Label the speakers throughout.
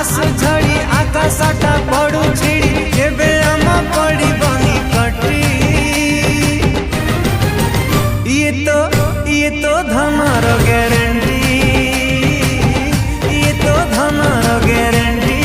Speaker 1: आसु झड़ी आकाशटा पड़ू छिड़ी केबे आम पड़ी बनी कटी ये तो धनर गारंटी ये तो धनर गारंटी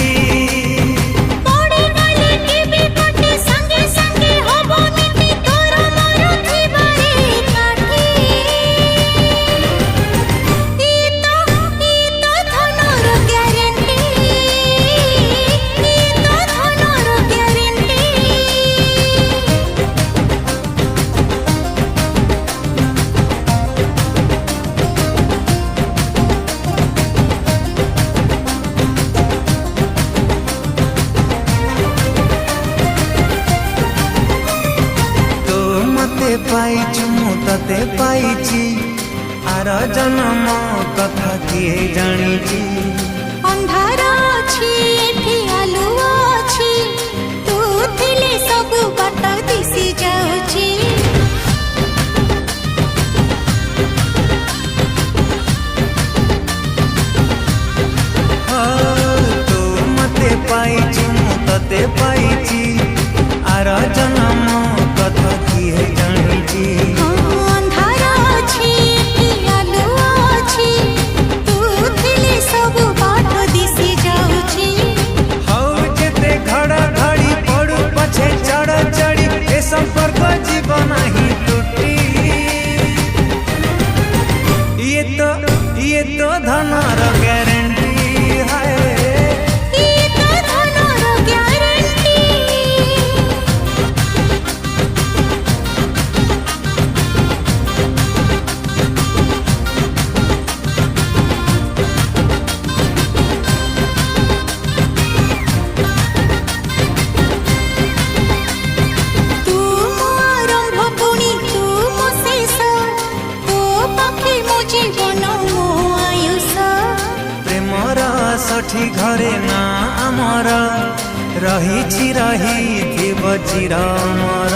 Speaker 1: पाइछु मु तते पाइछि आर जन्म कथा किए जानिछि
Speaker 2: अंधार अछि एठी आलु अछि तू थिले सब बाट दिसि जाउछि
Speaker 1: तू मते पाइछु मु तते पाइछि आर जन्म कथा किए जानिछि
Speaker 2: अंधार अछि एठी आलु अछि तू थिले सब बाट दिसि जाउछि
Speaker 1: हौ जेते घड़ा घड़ी पड़ू पछे चढ़ चढ़ी ए संपर्क जीवन ही टूटी ये तो धनर गारंटी है
Speaker 2: ये तो धनर गारंटी तू मो आरंभ पुणी तू मो शेष तो पाखे मो जीवन मो आयुष
Speaker 1: प्रेमर सठी घरे ना आमर रही चिर मर